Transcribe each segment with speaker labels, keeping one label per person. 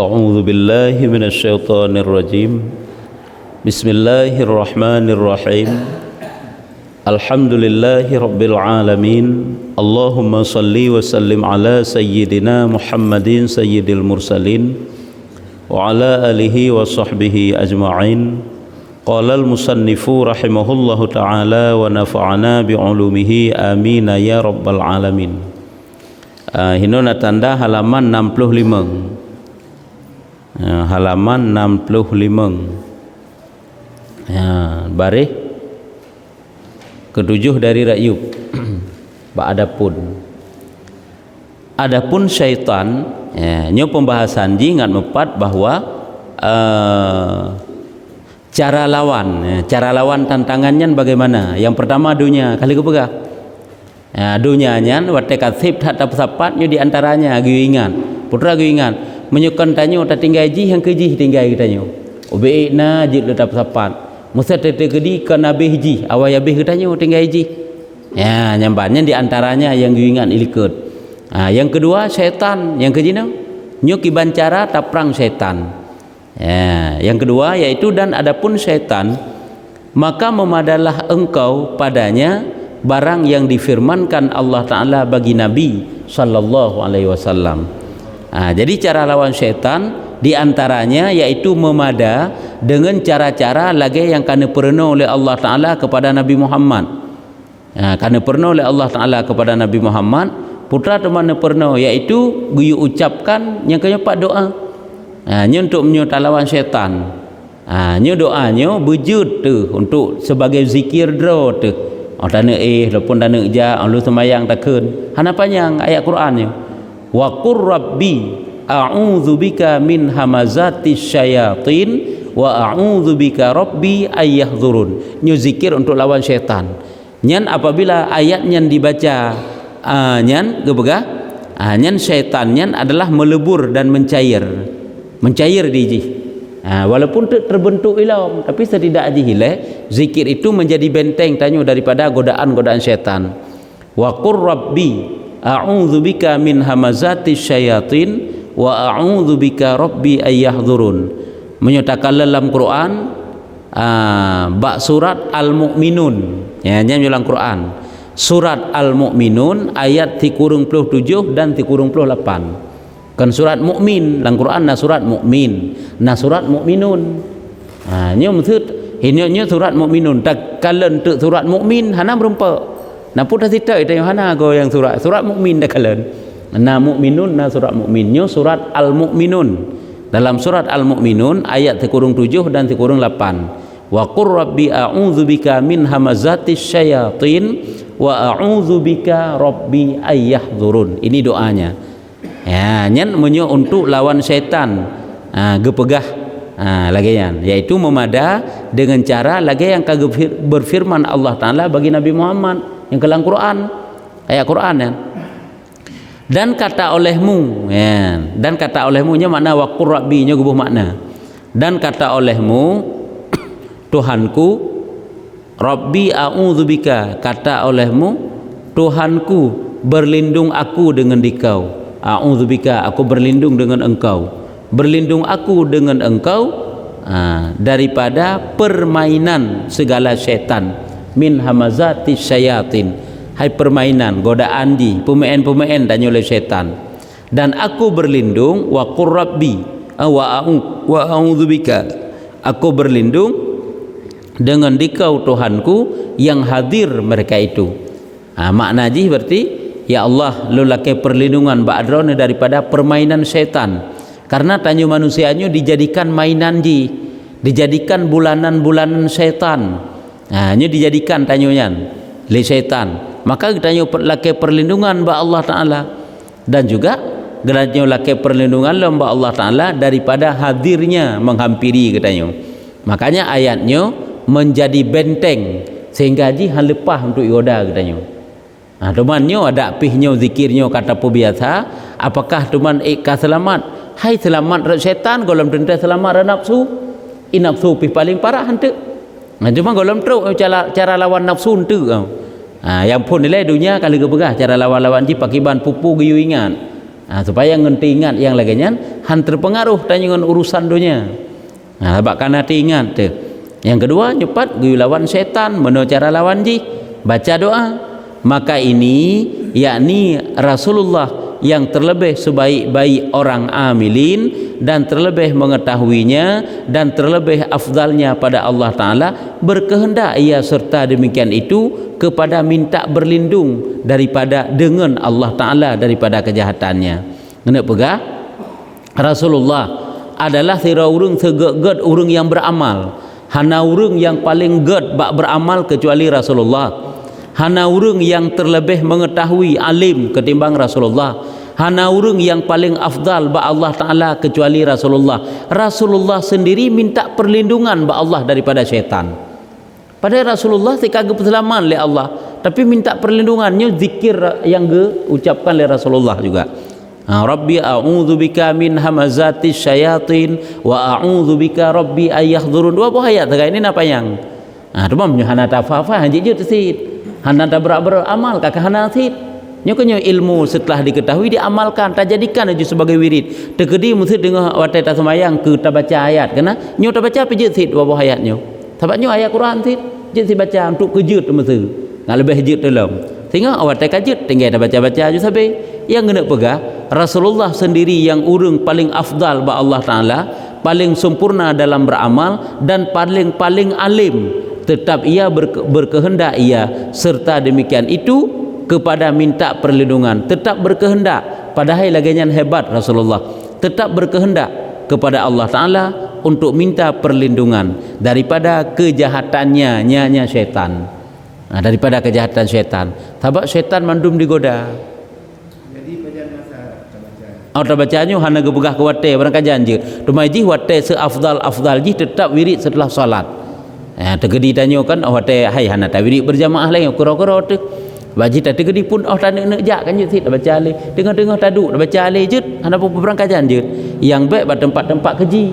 Speaker 1: أعوذ بالله من الشيطان الرجيم بسم الله الرحمن الرحيم الحمد لله رب العالمين اللهم صل وسلم على سيدنا محمد سيد المرسلين وعلى آله وصحبه أجمعين قال المصنف رحمه الله تعالى ونفعنا بعلومه آمين يا رب العالمين. Hinuna tanda halaman 65. Halaman 65. Baris ketujuh dari Ra'yub. Adapun syaitan, nyo pembahasan ji ngat mepat bahwa cara lawan tantangannya bagaimana. Yang pertama dunia kali kepegah. Dunia nyan wate katsib tak sapat nyo di antaranya agiingan. Putra agiingan menyukan tanyo tak tinggal ji yang keji tinggal kita nyo. Obeina ji tak sapat. Musa tete kedi ke nabi ji awal habis kita nyo tinggal ji. Ya nyambannya di antaranya yang agiingan ilikut. Yang kedua syaitan yang keji nyo kiban cara taprang syaitan. Yang kedua yaitu dan adapun syaitan maka memadalah engkau padanya barang yang difirmankan Allah Ta'ala bagi Nabi sallallahu alaihi wasallam. Jadi cara lawan syaitan diantaranya yaitu memada dengan cara-cara lagi yang kena pernah oleh Allah Ta'ala kepada Nabi Muhammad. Kena pernah oleh Allah Ta'ala kepada Nabi Muhammad putra teman pernah yaitu guyu ucapkan yang kena pak doa. Nyo untuk menyuta lawan syaitan. Nyo doanya bujud tu untuk sebagai zikir draw tu. Dana lepas dana ja lu sembayang takun. Hana panjang ayat Qurannya. Wa qur rabbi a'udzubika min hamazatis syayatin wa a'udzubika rabbi ayyahdzurun. Nyo zikir untuk lawan syaitan. Nyan apabila ayatnya dibaca nyan gebegah nyan syaitan nyan adalah melebur dan mencair di walaupun terbentuk ilham tapi setidak hilang zikir itu menjadi benteng tanyo daripada godaan-godaan syaitan. Wa qur rabbi a'udzubika min hamazatis syayatin wa a'udzubika rabbi ayyahdzurun. Menyatakan dalam Quran bab surat Al-Mu'minun yang dalam Quran surat Al-Mu'minun ayat 37 dan 38. Kan surat mukmin dalam Quran na surat mukmin na surat mukminun. Nyo maksud hinyo surat mukminun tak kalen tu surat mukmin hana berumpa. Na puta sita itu hana go yang surat mukmin dah kalen. Na mukminun na surat mukmin nyo surat al-mukminun. Dalam surat al-mukminun ayat 37 dan 38. Wa qur rabbi a'udzubika min hamazatis syayatin wa a'udzubika rabbi ayyahdzurun. Ini doanya. Nyan menyo untuk lawan syaitan gepegah lagi yan yaitu memada dengan cara lagi yang kagep berfirman Allah Ta'ala bagi Nabi Muhammad yang dalam Quran ayat Quran ya. Dan kata olehmu dan kata olehmu nya makna wa qur rabbi nya gubuh makna dan kata olehmu Tuhanku rabbi a'udzubika kata olehmu Tuhanku berlindung aku dengan dikau. A'udzubika aku berlindung dengan engkau. Berlindung aku dengan engkau daripada permainan segala syaitan. Min hamazatis syayatin. Hai permainan godaan di pemain-pemain dan oleh syaitan. Dan aku berlindung wa qur rabbi wa a'udzubika aku berlindung dengan dikau Tuhanku yang hadir mereka itu. Makna ji berarti ya Allah lu lake perlindungan ba'drona daripada permainan syaitan karena tanyo manusianya dijadikan mainan ji dijadikan bulanan-bulanan syaitan nyo dijadikan tanyonya le syaitan maka tanyo lake perlindungan ba Allah Ta'ala dan juga tanyo lake perlindungan ba Allah Ta'ala daripada hadirnya menghampiri katanya. Makanya ayatnya menjadi benteng sehingga ji hal lepah untuk yoda katanya. Temannya ada pihnyo zikirnya kata pu biasa apakah teman selamat hai selamat rat syaitan golem tentang selamat rat nafsu nafsu pi paling parah hante cuma golem teruk cara lawan nafsu hante yang pun nilai dunia kali kebegah cara lawan-lawan ji pakiban pupu giyu ingat supaya ngenti ingat yang laginya han terpengaruh tanya dengan urusan dunia. Sebab karena ingat tu. Yang kedua nyepat gui lawan setan, mano cara lawan ji? Baca doa. Maka ini yakni Rasulullah yang terlebih sebaik-baik orang amilin dan terlebih mengetahuinya dan terlebih afdalnya pada Allah Ta'ala berkehendak ia serta demikian itu kepada minta berlindung daripada dengan Allah Ta'ala daripada kejahatannya. Nak pegah Rasulullah adalah sira urang seged urang yang beramal. Hana urang yang paling ged bak beramal kecuali Rasulullah. Hana urang yang terlebih mengetahui alim ketimbang Rasulullah. Hana urang yang paling afdal ba Allah Ta'ala kecuali Rasulullah. Rasulullah sendiri minta perlindungan ba Allah daripada syaitan. Padahal Rasulullah dikagak perselaman oleh Allah, tapi minta perlindungannya zikir yang ucapkan oleh Rasulullah juga. Rabbi a'udzubika min hamazatis syayatin wa a'udzubika rabbi ayahdurun. Dua buah ayat ini apa yang? Cuma hana tafafa haji je tesit. Hana beramal kakak hana tit. Nyo kenyo ilmu setelah diketahui diamalkan, tak jadikan aja sebagai wirid. Tekedi mesti dengar watai tak semayang ke tak baca ayat kena. Nyo tak baca pe je tit dua buah ayat nyo. Sebab nyo ayat Quran tit je si baca untuk kejut mesti. Ngan lebih jut dalam. Sehingga awak tak kajut tinggal dah baca-baca aja sampai yang kena pegah Rasulullah sendiri yang urung paling afdal ba Allah Ta'ala, paling sempurna dalam beramal dan paling alim, tetap ia berkehendak ia serta demikian itu kepada minta perlindungan, tetap berkehendak padahal laginya hebat Rasulullah, tetap berkehendak kepada Allah Ta'ala untuk minta perlindungan daripada kejahatannya nyanya syaitan. Daripada kejahatan syaitan. Sebab syaitan mandum digoda.
Speaker 2: Jadi baca masa baca.
Speaker 1: Tak bacanya hana gebegah ke wate barang kajian je. Tumai ji wate seafdal ji tetap wirid setelah solat. Tegedi tanya kan wate hai hana ta wirid berjamaah lain kura-kura tu. Baji tak tegedi pun tak nak jak kan je tak baca le. Tengah-tengah taduk tak baca le je. Hana apa barang kajian je. Yang baik pada tempat-tempat keji.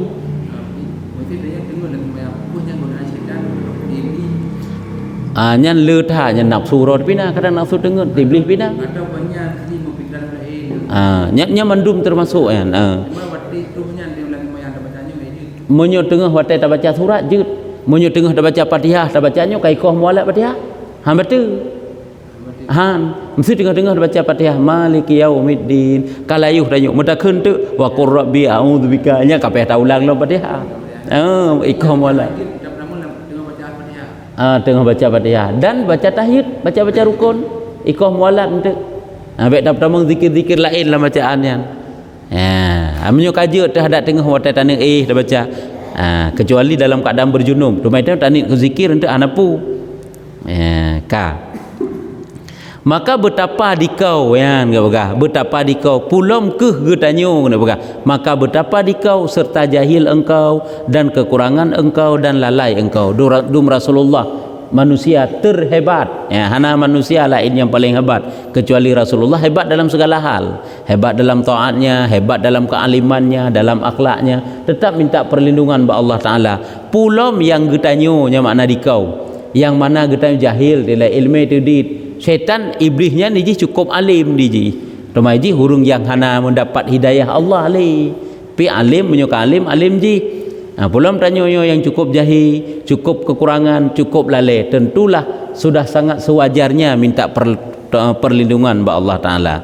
Speaker 1: Nyan letha nyan nafsu rod pina kadang nafsu dengar iblis pina
Speaker 2: atau banyak ni memikirkan lain
Speaker 1: nyan mandum termasuk kan
Speaker 2: cuma waktu itu nyan dia lagi main ada bacanya ini
Speaker 1: monyo tengah watai tak baca surat je monyo tengah tak baca Fatihah tak bacanya kaikoh mualat Fatihah betul mesti tengah-tengah baca Fatihah maliki yaumiddin kalayuh tanya mutakeun tu wa qur rabbi a'udzubika nya kapeh ta ulang lo Fatihah ikoh mualat tengah baca Fatihah dan baca tahiyud, baca rukun, ikoh mualat untuk. Baik dah pertama zikir-zikir lain dalam bacaannya. Amunyo kaji terhadap tengah watai tanah dah baca. Kecuali dalam keadaan berjunub. Rumah itu tanit ke zikir untuk anapu. Maka betapa dikau yang betapa dikau pulom ke getanyo maka betapa dikau serta jahil engkau dan kekurangan engkau dan lalai engkau dum Rasulullah manusia terhebat hana manusia lain yang paling hebat kecuali Rasulullah hebat dalam segala hal, hebat dalam taatnya, hebat dalam kealimannya, dalam akhlaknya, tetap minta perlindungan ba Allah Ta'ala pulom yang getanyo nya makna dikau yang mana getanyo jahil dia ilmu tu di syaitan iblisnya ni cukup alim di rumah ji hurung yang hana mendapat hidayah Allah ali pi alim menyuka alim ji pulang tanya yang cukup jahil, cukup kekurangan, cukup lalai, tentulah sudah sangat sewajarnya minta perlindungan ba Allah Ta'ala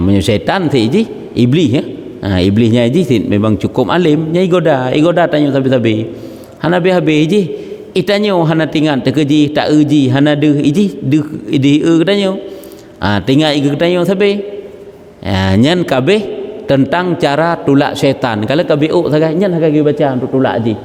Speaker 1: menyo syaitan si ji iblis iblisnya ji memang cukup alim nya igoda tanya sabi-sabi hana habis ji itanyo hana tinggal terkeji tak uji hana deh iji deh katanya tinggal ige katanya sampai nyan kabeh tentang cara tulak syaitan kalau kabeh sagai nyan hagagi baca untuk tulak ji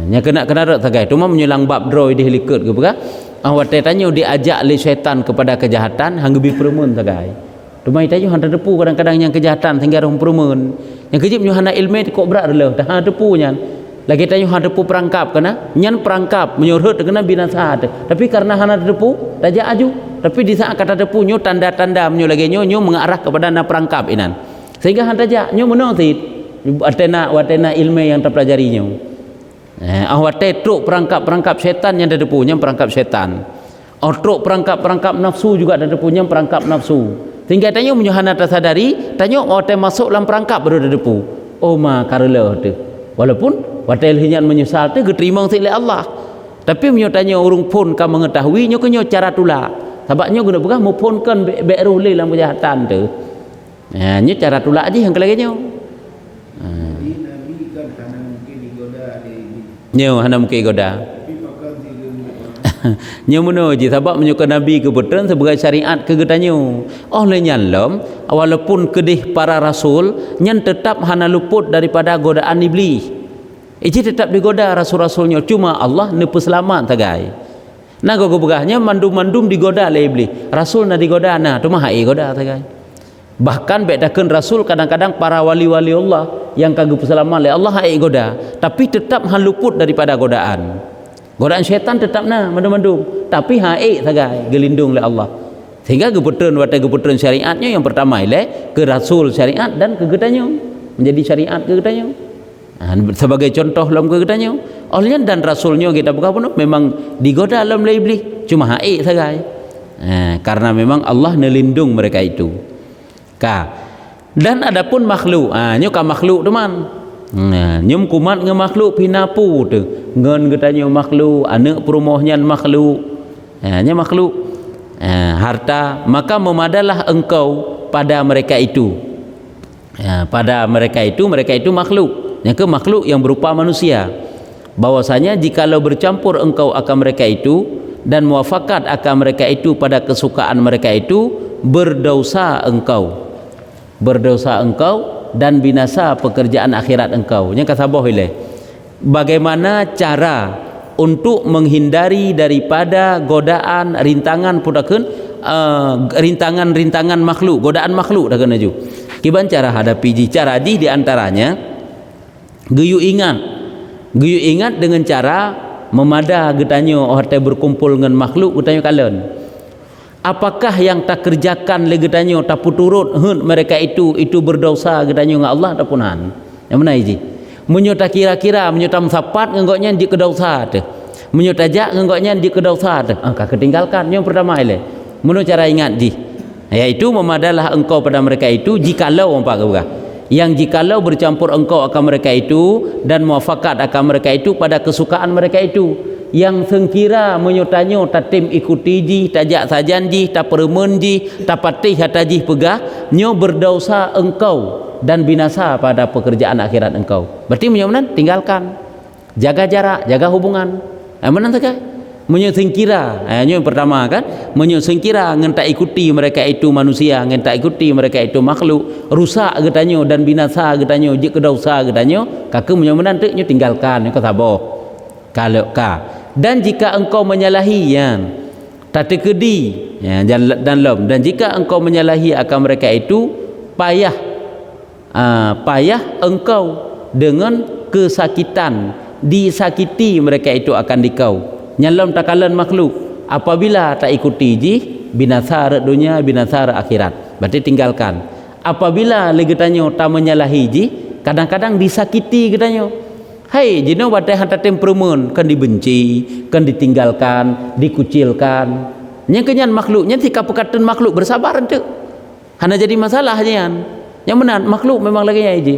Speaker 1: nya kena rak sagai cuma menyelang bab droi di likut ke bega wate tanyo diajak oleh syaitan kepada kejahatan hang gebi perumun sagai cuma itanyo hana depu kadang-kadang yang kejahatan sehingga rom perumun yang kejip nyo hana ilmu kok berat dah hana depu nyan lagi tanya hana depu perangkap kena nyan perangkap menyurut kena binasa tapi karena hana depu raja aju tapi di saat kata depu nyo tanda-tanda menyo lagi nyo mengarah kepada na perangkap inan sehingga hana raja nyo menontit watena ilmu yang terpelajari nyo wate truk perangkap syaitan yang ada depu nyo perangkap syaitan truk perangkap nafsu juga ada depu nyo perangkap nafsu tinggal tanya menyohana tersadari tanya orang masuk dalam perangkap baru ada depu oh ma karela tu walaupun watel hinyan menyesal tu keterima oleh Allah tapi menyotanya urung pun kan mengetahui nyo kenyo cara tula sebabnya guna bukan mau pun kan beruh le dalam kejahatan tu nyo cara tula aja yang kelaganya
Speaker 2: Jadi Nabi kan hanya mungkin digoda
Speaker 1: nyo hana mungkin goda
Speaker 2: tapi pakai
Speaker 1: nyo mono je sebab menyuka nabi kebetulan sebagai syariat kegetanyo oleh nyalam walaupun kedih para rasul nyan tetap hana luput daripada godaan iblis tetap digoda rasul-rasulnya cuma Allah ne peselamat tagai nah gogo begahnya mandum-mandum digoda oleh iblis rasul na digoda nah tu mah hai goda tagai bahkan bedakan rasul kadang-kadang para wali-wali Allah yang kagak peselamat oleh Allah hai goda tapi tetap han luput daripada godaan syaitan tetap nah mandum-mandum tapi hai tagai gelindung oleh Allah sehingga kebetulan syariatnya yang pertama ile ke rasul syariat dan kegetanyo menjadi syariat kegetanyo sebagai contoh dalam kegetanyo olehnya dan rasulnya kita buka pun memang digoda dalam iblis cuma hai sagai karena memang Allah nelindung mereka itu dan adapun makhluk nyo ka makhluk teman nyum kumat nge makhluk pinapu tu ngen getanyo makhluk anak perumohnya makhluk nya makhluk harta maka memadalah engkau pada mereka itu mereka itu makhluk yang ke makhluk yang berupa manusia bahwasanya jikalau bercampur engkau akan mereka itu dan muafakat akan mereka itu pada kesukaan mereka itu berdosa engkau dan binasa pekerjaan akhirat engkau nya kasabah ile bagaimana cara untuk menghindari daripada godaan rintangan pudakeun rintangan makhluk godaan makhluk dah kena ju kiban cara hadapi cara di antaranya Geyu ingat dengan cara memada getanyo orang berkumpul dengan makhluk getanyo kalen apakah yang tak kerjakan le getanyo tak puturut mereka itu berdosa getanyo dengan Allah ataupun han yang mana iji menyota kira-kira menyota sapat ngengoknya di kedosa tu menyota jak ngengoknya di kedosa tu angka ketinggalkan yang pertama ile menurut cara ingat ji yaitu memadalah engkau pada mereka itu jikalau umpah ke yang jikalau bercampur engkau akan mereka itu dan muafakat akan mereka itu pada kesukaan mereka itu yang sengkira menyutanyo tatim ikuti ji tajak sajan ji tak peremen ji tak patih hataji pegah nyo berdosa engkau dan binasa pada pekerjaan akhirat engkau berarti menyonan tinggalkan jaga jarak jaga hubungan mana saja menyusingkira yang pertama kan menyusingkira ngentak ikuti mereka itu manusia ngentak ikuti mereka itu makhluk rusak getanyo dan binasa getanyo je kedosa getanyo kakek menyomenan tu nyo tinggalkan nyo kasabah kalau dan jika engkau menyalahi yang tak tekedi dan lom dan jika engkau menyalahi akan mereka itu payah engkau dengan kesakitan disakiti mereka itu akan dikau nyalom takalan makhluk apabila tak ikuti ji binasa dunia binasa akhirat berarti tinggalkan apabila legetanyo tak menyalahi ji kadang-kadang disakiti getanyo hai jino wadah hantar temperament kan dibenci kan ditinggalkan dikucilkan nya kenyan makhluknya tika pekatan makhluk bersabar ente hanya jadi masalah aja yang benar makhluk memang lagi ya ji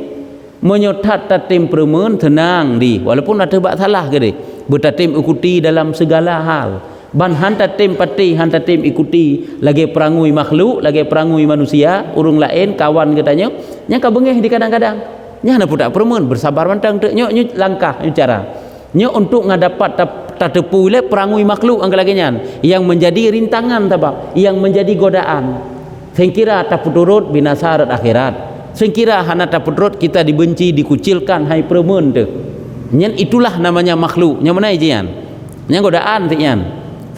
Speaker 1: menyotat temperament tenang di walaupun ada bak salah ke deh bertatim ikuti dalam segala hal ban hantar tim pati hantar tim ikuti lagi perangui makhluk lagi perangui manusia urung lain kawan katanya nya ka bengeh di kadang-kadang nya hana pudak permen bersabar mantang tu nyo langkah nyo cara nyo untuk ngadapat tatepu le perangui makhluk angkalagenyan yang menjadi rintangan tabak yang menjadi godaan sengkira taputurut binasa akhirat sengkira hana taputurut kita dibenci dikucilkan hai permen tu nyen itulah namanya makhluk nya mana ijian nya godaan tian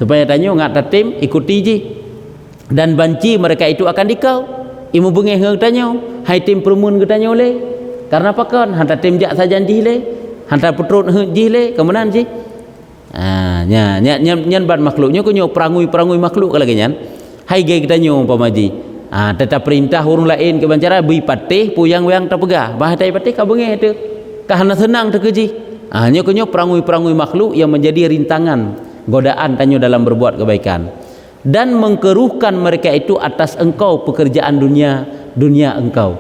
Speaker 1: supaya tanyo ngat tatim ikuti ji dan banci mereka itu akan dikau imu bengeh ngeng tanyo hai tim permun getanyo le karena apa kan hantar tim jak sajan ji le hantar putrut ji le kemenan ji nyen ban makhluknya kunyo perangui makhluk kalau genyan hai ge getanyo pamaji tetap perintah urung lain ke bancara bui patih puyang yang terpegah bahatai patih ka bengeh tu kahana senang terkeji nyo perangui makhluk yang menjadi rintangan godaan tanyo dalam berbuat kebaikan dan mengkeruhkan mereka itu atas engkau pekerjaan dunia engkau.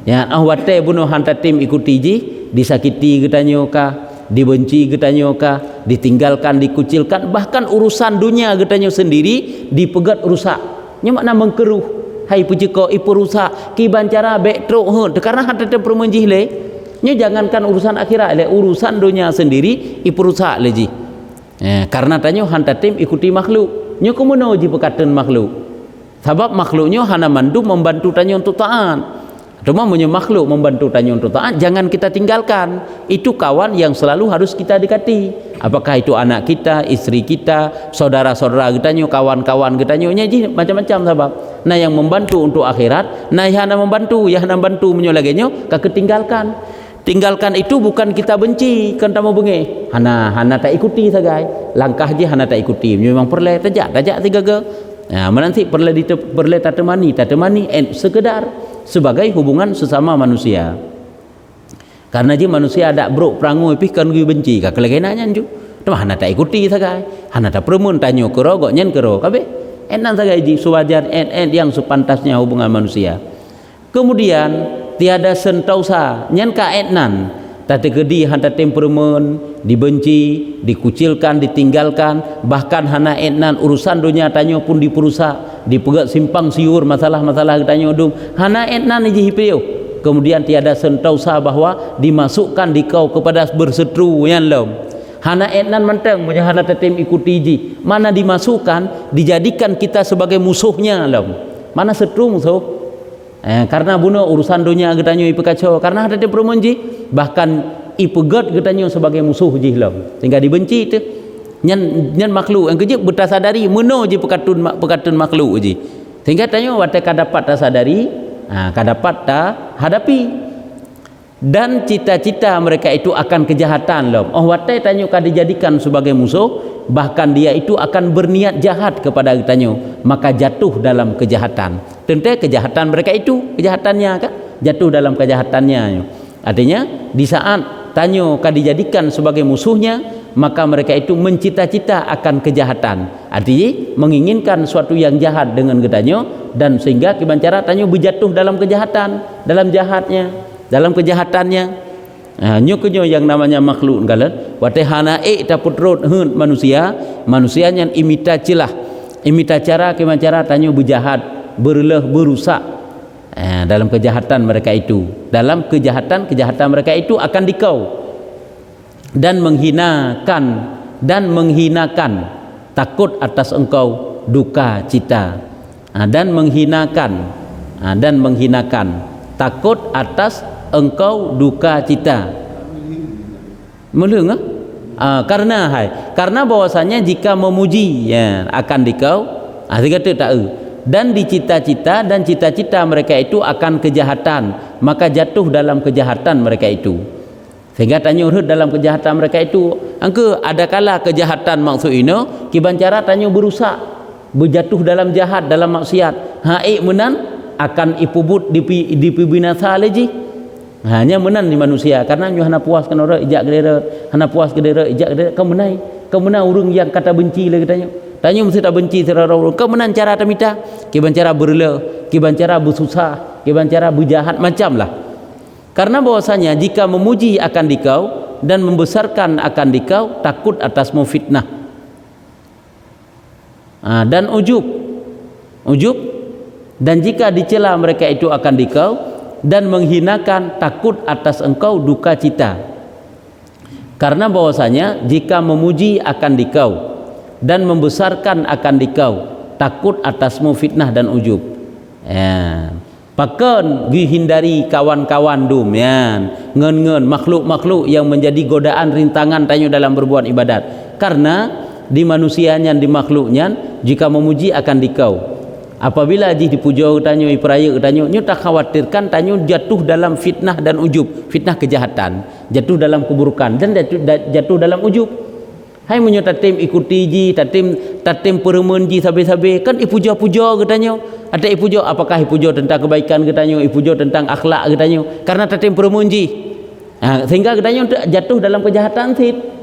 Speaker 1: Ya, ahwate bunuh hantatim ikuti ji, disakiti getanyo kah, dibenci getanyo kah, ditinggalkan, dikucilkan, bahkan urusan dunia getanyo sendiri dipegat rusak. Nya makna mengkeruh. Hai pujiko ipu rusak, ki bancara bek truk he, karena hantatim permenjih le. Nya jangankan urusan akhirat le, urusan dunia sendiri ipu rusak le ji. Karena tanyo hantatim ikuti makhluk. Nyo kemuno ji perkataan makhluk. Sebab makhluknya hana mandu membantu tanyo untuk taat. Cuma punya makhluk membantu tanyo untuk taat, jangan kita tinggalkan. Itu kawan yang selalu harus kita dekati. Apakah itu anak kita, istri kita, saudara-saudara kita, kawan-kawan kita, ji macam-macam sebab. Nah yang membantu untuk akhirat, nah yang hana membantu menyo lagi nyo ketinggalkan. Tinggalkan itu bukan kita benci, kan tamu bengi. Hana tak ikuti sagai. Langkah je hana tak ikuti. Memang perle tajak tiga ke. Nah, menanti perle tatemani sekedar sebagai hubungan sesama manusia. Karena je manusia ada brok perangu ipih kan gue benci ka kelegenanya ju. Tama hana tak ikuti sagai. Hana tak permun tanyo kero gok nyen kero kabe. Enan sagai ji suwajar yang sepantasnya hubungan manusia. Kemudian tiada sentausa nyen ka etnan tati gedi hanta temperamen dibenci, dikucilkan, ditinggalkan, bahkan hana etnan urusan dunia tanyo pun diperusak, dipegat simpang siur masalah-masalah tanyo dum hana etnan iji hipeu. Kemudian tiada sentausa bahwa dimasukkan dikau kepada berseteru yang lom. Hana etnan menteng punya hana tetem ikuti ji. Mana dimasukkan dijadikan kita sebagai musuhnya lom. Mana seteru musuh? Karena bunuh urusan dunia getanyo ipu kacau, karena ada perumunji bahkan ipegat getanyo sebagai musuh jihlam sehingga dibenci itu nyen makhluk yang kejip bertasadari meno je pekatun makhluk je sehingga tanyo wate kadapat tasadari kadapat ta hadapi dan cita-cita mereka itu akan kejahatan lom. Wate tanyo ka dijadikan sebagai musuh, bahkan dia itu akan berniat jahat kepada getanyo, maka jatuh dalam kejahatan. Tentu kejahatan mereka itu kejahatannya kan jatuh dalam kejahatannya. Artinya di saat tanyo kan dijadikan sebagai musuhnya, maka mereka itu mencita-cita akan kejahatan. Artinya menginginkan suatu yang jahat dengan getanyo, dan sehingga kibancara tanyo berjatuh dalam kejahatan, dalam jahatnya, dalam kejahatannya. Nyo yang namanya makhluk galan wate hana taputrut hun manusia yang imita celah, imita cara kibancara tanyo berjahat, berleh, berusak dalam kejahatan mereka itu. Dalam kejahatan mereka itu akan dikau dan menghinakan takut atas engkau duka cita, dan menghinakan takut atas engkau duka cita. Meleng karena bahwasanya jika memuji akan dikau sehingga tak dan dicita-cita dan cita-cita mereka itu akan kejahatan, maka jatuh dalam kejahatan mereka itu. Sehingga tanyo urut dalam kejahatan mereka itu. Angka ada kala kejahatan maksud ino kibancara tanyo berusak, berjatuh dalam jahat, dalam maksiat. Menan akan ipubut dipibinasa lagi. Hanya menan di manusia karena nyo hana puas kan orang ijak gedera, hana puas gedera ijak gedera kau menai urang yang kata benci lagi tanyo mesti tak benci serara urang. Kau menan cara tamita, kibancara berle, kibancara bersusah, kibancara berjahat macam lah. Karena bahwasanya jika memuji akan dikau dan membesarkan akan dikau, takut atasmu fitnah dan ujub, dan jika dicela mereka itu akan dikau dan menghinakan, takut atas engkau duka cita. Karena bahwasanya jika memuji akan dikau dan membesarkan akan dikau, takut atasmu fitnah dan ujub. Pakan hindari kawan-kawan dum ngen makhluk-makhluk yang menjadi godaan rintangan tanyo dalam berbuat ibadat. Karena di manusianya, di makhluknya, jika memuji akan dikau, apabila dipuja tanyo iperaya tanyo, nyo tak khawatirkan tanyo jatuh dalam fitnah dan ujub, fitnah kejahatan, jatuh dalam keburukan dan jatuh dalam ujub. Hai menyo tatim ikuti ji, tatim peremen ji sabe-sabe kan ipuja-puja getanyo. Ada ipuja, apakah ipuja tentang kebaikan getanyo, ipuja tentang akhlak getanyo, karena tatim peremen ji. Sehingga getanyo jatuh dalam kejahatan,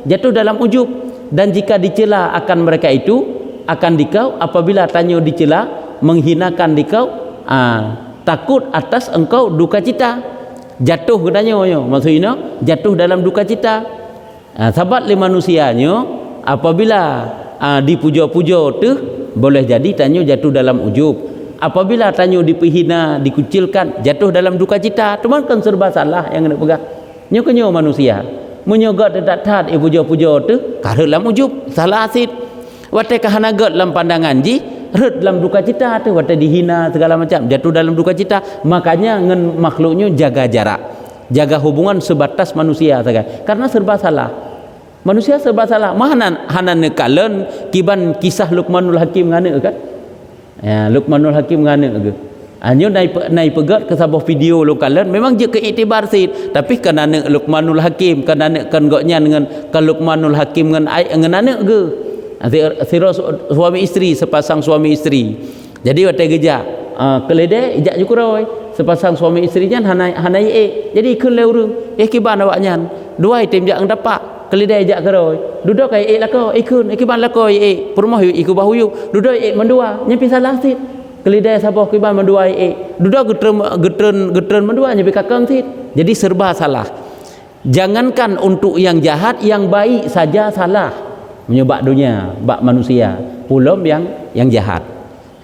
Speaker 1: jatuh dalam ujub. Dan jika dicela akan mereka itu, akan dikau apabila tanya dicela, menghinakan dikau, takut atas engkau duka cita. Jatuh katanya, maksudnya jatuh dalam duka cita. Sahabat le manusianya apabila dipuja-puja tu boleh jadi tanya jatuh dalam ujub. Apabila tanya dipihina, dikucilkan, jatuh dalam duka cita. Cuma kan serba salah yang nak pegang. Nyo manusia. Menyogot tak tat puja-puja tu karena dalam ujub, salah asid. Wate kahanagot dalam pandangan ji, red dalam duka cita tu, wate dihina segala macam, jatuh dalam duka cita. Makanya ngen makhluknya jaga jarak, jaga hubungan sebatas manusia saja. Karena serba salah. Manusia serba salah. Mana hanan kalen kiban kisah Luqmanul Hakim ngane kan? Ya, Luqmanul Hakim ngane ke? Anyo naik pegat ke sebuah video lokalan memang je keiktibar sid, tapi kan anak Luqmanul Hakim, kan anak kan goknya dengan kan Luqmanul Hakim dengan anak ke? Sira suami isteri, sepasang suami isteri. Jadi waktu geja kelede ijak jukuroi sepasang suami isterinya hanai jadi ikun le urang kiban awaknya dua item jak dapat kelede ijak keroi duduk kai lako ikun kiban lako perumah iku bahuyu duduk mendua nyepi salah sid kelidai sabah kiban mendua duduk getren mendua nyepi kakang sid. Jadi serba salah. Jangankan untuk yang jahat, yang baik saja salah. Menyebab dunia, bak manusia, pulom yang jahat.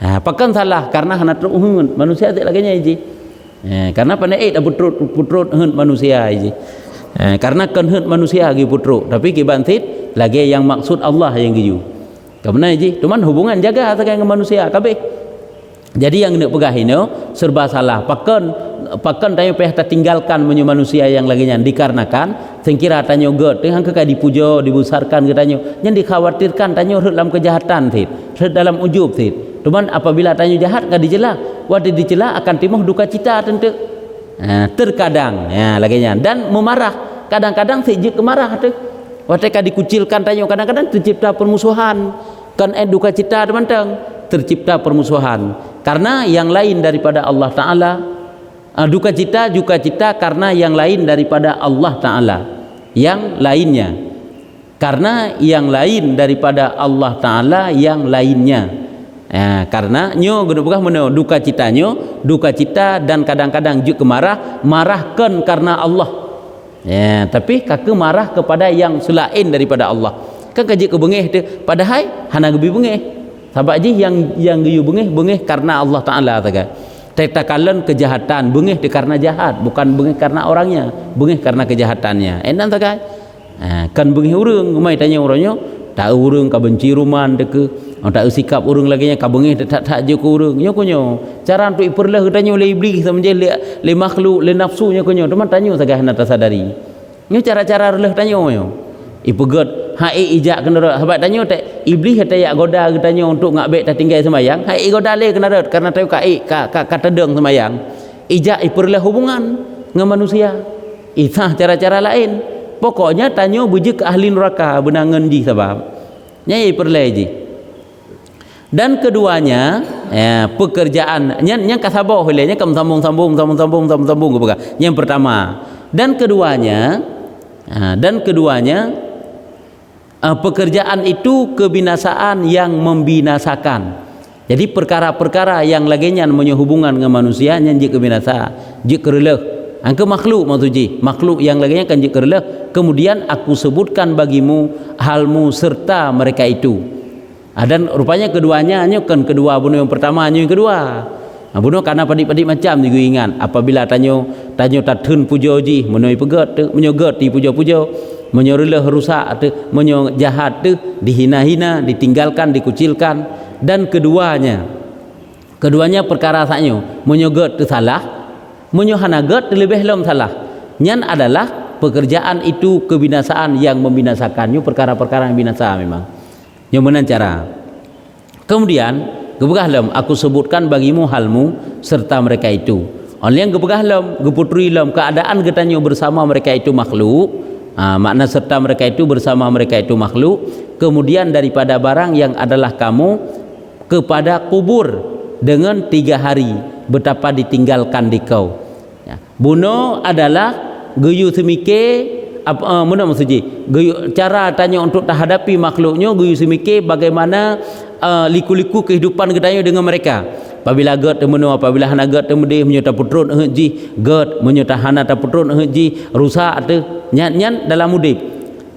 Speaker 1: Pakan salah karena hana terungun manusia tak laginya iji. Karena pandai dah putrut hun manusia iji. Karena kan hun manusia lagi putrut, tapi kiban sid lagi yang maksud Allah yang giyu. Kamana iji? Cuman hubungan jaga dengan manusia kabeh. Jadi yang nak pegah ini serba salah. Pakan tanya pihak tinggalkan menyu manusia yang laginya dikarenakan sengkira tanya god dengan kekal dipuja dibesarkan katanya yang dikhawatirkan tanya dalam kejahatan sid, dalam ujub sid. Cuman apabila tanya jahat enggak dicela, waktu dicela akan timbul duka cita tentu. Terkadang ya laginya dan memarah. Kadang-kadang sejak kemarah tu. Waktu dikucilkan tanya kadang-kadang tercipta permusuhan. Kan duka cita teman-teman tercipta permusuhan karena yang lain daripada Allah Ta'ala. Duka cita karena yang lain daripada Allah Ta'ala, yang lainnya karena yang lain daripada Allah Ta'ala yang lainnya. Karena nyo guna meno duka cita dan kadang-kadang juga marahkan karena Allah. Tapi kakek marah kepada yang selain daripada Allah. Kan kaji ke bengeh tu padahal hana gebi bengeh. Sabab ji yang geyu bengeh karena Allah Ta'ala taga. Tetakalan kejahatan bengeh karena jahat, bukan bengeh karena orangnya, bengeh karena kejahatannya. Enak taga. Kan bengeh urang, mai tanya orangnya, tak urang ka benci ruman deke, tak sikap urang laginya ka bengeh tak je ku urang. Nya kunyo. Cara untuk iperlah tanya le iblis sama je le makhluk le nafsunya kunyo. Teman tanya taga hana tasadari. Nya cara-cara releh tanya yo. Ipegot ijak kena sebab tanya tak iblis kata ya goda tanya untuk ngak baik tak tinggal semayang goda le kena karena tahu kata deng semayang ijak iperlah hubungan dengan manusia itah cara-cara lain pokoknya tanya buji ke ahli neraka benangan ji sebab nya iperlah ji. Dan keduanya pekerjaan nya kasabah helanya kam sambung ke baga. Yang pertama dan keduanya pekerjaan itu kebinasaan yang membinasakan. Jadi perkara-perkara yang laginya punya hubungan dengan manusia yang jik kebinasa, jik kereleh. Angka makhluk maksudnya, makhluk yang laginya kan jik kereleh. Kemudian aku sebutkan bagimu halmu serta mereka itu. Dan rupanya keduanya kan kedua bunuh yang pertama yang kedua. Bunuh karena padik-padik macam juga ingat. Apabila tanya tatun pujoji, menoi pegat, menyogot di puja-puja. Menyorelah rusak tu, jahat tu, dihina-hina, ditinggalkan, dikucilkan. Dan keduanya perkara saknya menyogot tu salah, menyohanagot lebih lom salah. Nyan adalah pekerjaan itu kebinasaan yang membinasakan. Nyu perkara-perkara yang binasa memang. Nyu menan cara. Kemudian gebegah lom aku sebutkan bagimu halmu serta mereka itu. Oleh yang gebegah lom, geputri lom keadaan getanyo bersama mereka itu makhluk. Makna serta mereka itu bersama mereka itu makhluk. Kemudian daripada barang yang adalah kamu kepada kubur dengan 3 hari betapa ditinggalkan di kau. Buno adalah geyu semike mana maksudnya geyu cara tanya untuk terhadapi makhluknya geyu semike bagaimana liku-liku kehidupan gedanyo dengan mereka. Apabila gad temeno, apabila hana gad temede menyota putrun ji gad menyota hana ta putrun ji rusak tu nyan dalam udip.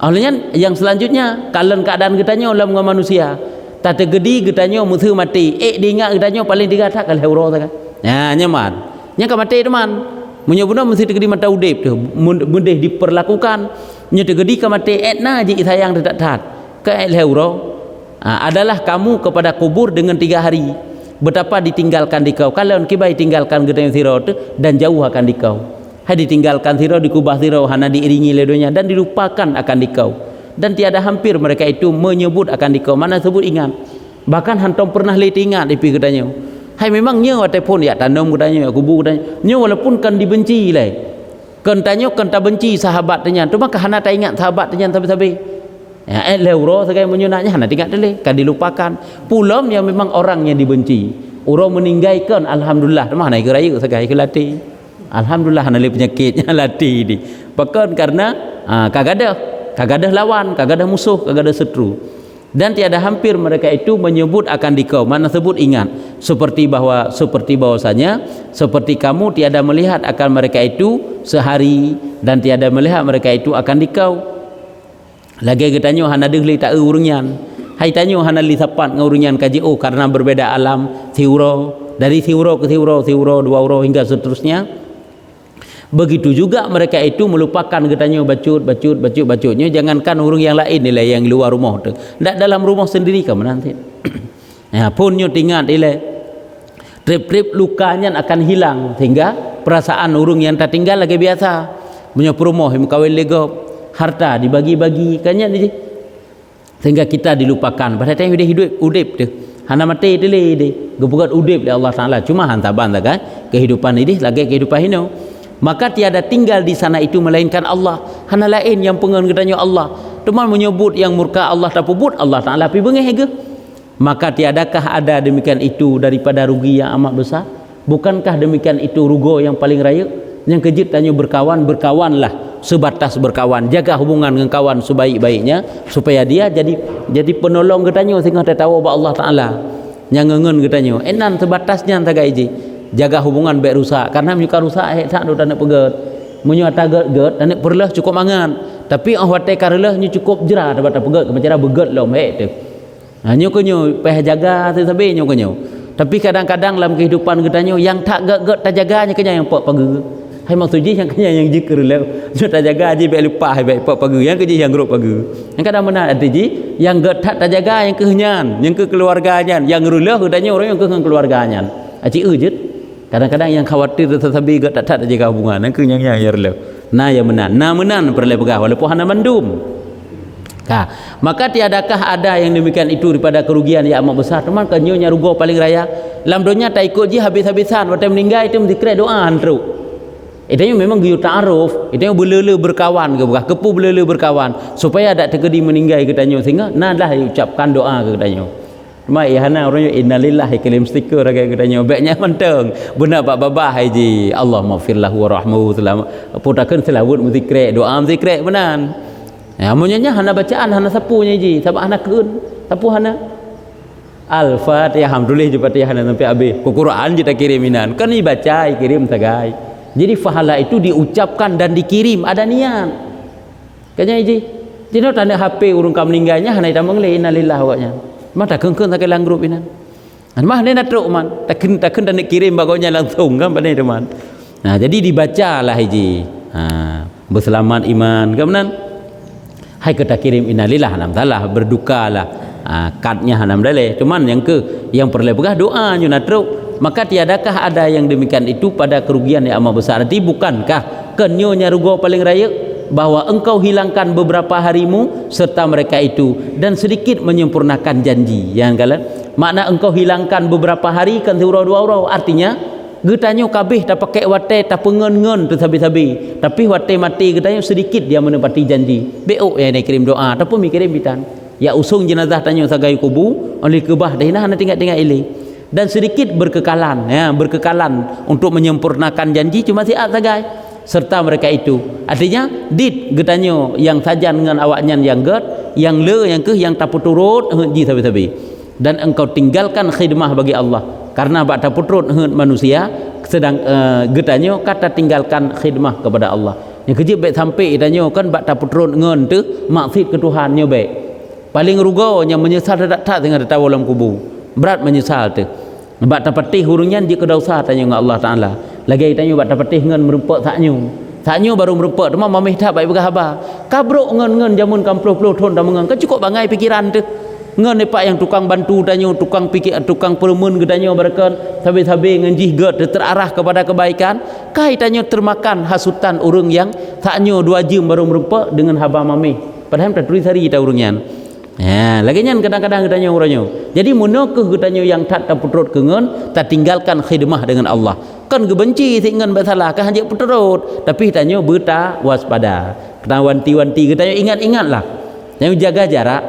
Speaker 1: Olehnya yang selanjutnya kalen keadaan gedanyo dalam manusia. Tata gedi gedanyo muthu mati. Diingat gedanyo paling tiga tak kalau euro tak. Ya nyaman. Nya ka mati teman. Menyebutnya mesti tegedi mata udip tu. Mundih diperlakukan. Nya tegedi ka mati etna ji sayang tak tat. Ka euro. Adalah kamu kepada kubur dengan 3 hari. Betapa ditinggalkan di kau. Kalau kibai tinggalkan gedanyo siro tu dan jauh akan di kau. Hai ditinggalkan siro dikubah siro hana diiringi ledonya dan dilupakan akan di kau. Dan tiada hampir mereka itu menyebut akan di kau. Mana sebut ingat. Bahkan hantom pernah leti ingat di pi gedanyo. Hai memang nya ataupun ya tanam gedanyo ya kubu gedanyo. Nya walaupun kan dibenci lai. Kan tanyo kan tak benci sahabat tanya. Tu maka hana tak ingat sahabat tanya tapi ya euro segai menyunatnya hana ingat dele kan dilupakan. Pulam yang memang orangnya dibenci. Orang meninggalkan alhamdulillah. Mana ke raya segai ke latih. Alhamdulillah hana le penyakitnya latih di. Bahkan karena kagadah lawan, kagadah musuh, kagadah setru. Dan tiada hampir mereka itu menyebut akan di kau. Mana sebut ingat seperti bahwasanya seperti kamu tiada melihat akan mereka itu sehari dan tiada melihat mereka itu akan di kau. Lagi getanyo hana degli tak urunyan. Hai tanyo hana li sapat ngurunyan kaji karena berbeda alam siuro dari siuro ke siuro 2 euro hingga seterusnya. Begitu juga mereka itu melupakan getanyo bacutnya jangankan urung yang lain nilai yang luar rumah tu. Ndak dalam rumah sendiri ke menanti. Ya pun nyo tingat ile trip lukanya akan hilang sehingga perasaan urung yang tak tinggal lagi biasa. Punya rumah kawin lego harta dibagi-bagi kannya ni sehingga kita dilupakan pada time dia hidup udip tu hana mati dele de gebugat udip dari Allah Taala cuma hantaban tak kan kehidupan ini lagi kehidupan hino maka tiada tinggal di sana itu melainkan Allah hana lain yang pengen gedanyo Allah teman menyebut yang murka Allah tak pubut Allah Taala pi bengeh ke maka tiadakah ada demikian itu daripada rugi yang amat besar bukankah demikian itu rugo yang paling raya yang kejut tanya berkawanlah sebatas berkawan jaga hubungan dengan kawan sebaik-baiknya supaya dia jadi penolong getanyo sehingga dia tahu bahwa Allah Taala yang ngengen getanyo enan sebatasnya tagai ji jaga hubungan baik rusak karena menyuka rusak tak do nak pegat menyuata get dan perlah cukup mangan tapi wate karela nyu cukup jerah dapat pegat macam begat lom tu hanya konyo peh jaga sabe nyo konyo tapi kadang-kadang dalam kehidupan getanyo yang tak get tak jaganya kenya yang pok pagi hai maksud je yang kenya yang zikir leu tak jaga aje baik lupa baik pok pagi yang kerja yang grup pagi yang kadang mana ada ji yang get tak jaga yang kehenyan yang ke keluarganya yang rulah getanyo orang yang ke keluarganya aci je kadang-kadang yang khawatir tetapi get tak jaga hubungan yang kenyang yang rulah nah yang menan perlu pegah walaupun hana mandum. Maka tiadakah ada yang demikian itu daripada kerugian yang amat besar teman kanyonya rugo paling raya dalam dunia tak ikut je habis-habisan waktu meninggal itu mesti kira doa antru itu memang giyu ta'aruf itu belele berkawan ke bukan kepu belele berkawan supaya tak terjadi meninggal ke tanyo sehingga nalah ucapkan doa ke tanyo cuma ihana orangnya innalillahi kirim stiker ke tanyo baiknya menteng benar pak babah haji Allah maghfirlahu warahmuhu putakan selawat mesti kira doa mesti kira benar. Ya amunnya hana bacaan hana sapunya ji sabak hana keun sapu hana Al-Fatihah alhamdulillah je Fatihah hana sampai habis Quran je tak kiriminan kan ni baca kirim sagai jadi pahala itu diucapkan dan dikirim ada niat kanya ji jadi tanda HP urung kam meninggalnya hana tamang le innalillahi waknya mah tak keun sakai lang grup inan mah ne natruk man takun dan kirim bagonya langsung kan pada teman nah jadi dibacalah ji berselamat iman kemudian hai kita kirim innalillah alhamdulillah berdukalah kadnya alhamdulillah cuman yang perlu pegah doa nyunatruk maka tiadakah ada yang demikian itu pada kerugian yang amat besar arti bukankah kenyonya rugo paling raya bahwa engkau hilangkan beberapa harimu serta mereka itu dan sedikit menyempurnakan janji yang kala makna engkau hilangkan beberapa hari kan 2 euro artinya getanyo kabeh tak pakai wate tak pengen tu sabi-sabi tapi wate mati getanyo sedikit dia menepati janji BO ya nak kirim doa ataupun mikirin bitan ya usung jenazah tanyo sagai kubu oleh kebah dah hana tinggal ili dan sedikit berkekalan untuk menyempurnakan janji cuma siat sagai serta mereka itu artinya dit getanyo yang sajan dengan awaknya yang get yang le yang ke yang tak turut ji sabi-sabi dan engkau tinggalkan khidmah bagi Allah karena bak putrut heun manusia sedang getanyo kata tinggalkan khidmah kepada Allah. Yang kejip baik sampai itanyo kan bak putrut ngeun tu maksud ke Tuhan nyo baik. Paling rugo yang menyesal tak dengan tahu dalam kubur. Berat menyesal tu. Bak patih hurungnya di kedausa tanya dengan Allah Taala. Lagi itanyo bak patih ngeun merupok taknyo. Taknyo baru merupok demam mamih tak baik berkhabar. Kabrok ngeun jamun kamploh puluh tahun dah mengen. Kan cukup bangai pikiran tu. Ngan ni pak yang tukang bantu tanyo, tukang pikir, tukang permun gedanyo barakan sabe-sabe ngenjih get terarah kepada kebaikan, kai tanyo termakan hasutan urang yang taknyo 2 jam baru merupa dengan haba mamih. Padahal tak tulis hari kita urangnya. Ya, lagi nyan kadang-kadang gedanyo uranyo. Jadi munakah gedanyo yang tak putrut kengen, tak tinggalkan khidmah dengan Allah. Kan gebenci singan bersalah kan hajak putrut, tapi tanyo berta waspada. Kena wanti-wanti gedanyo ingat-ingatlah. Yang jaga jarak.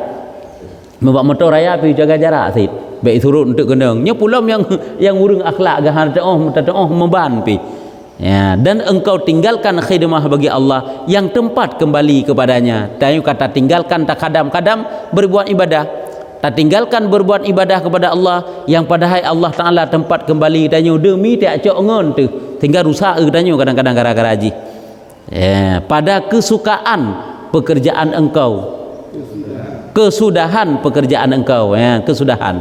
Speaker 1: Membawa motor raya pergi jaga jarak sit. Baik turun untuk gendeng. Nya pulam yang urang akhlak gahan taoh memban pi. Ya, dan engkau tinggalkan khidmah bagi Allah yang tempat kembali kepadanya. Tayu kata tinggalkan tak kadam-kadam berbuat ibadah. Tak tinggalkan berbuat ibadah kepada Allah yang padahal Allah Taala tempat kembali tanyo demi tak cok ngon tu. Tinggal rusak tanyo kadang-kadang gara-gara haji. Ya, pada kesukaan pekerjaan engkau. Kesudahan pekerjaan engkau ya, kesudahan.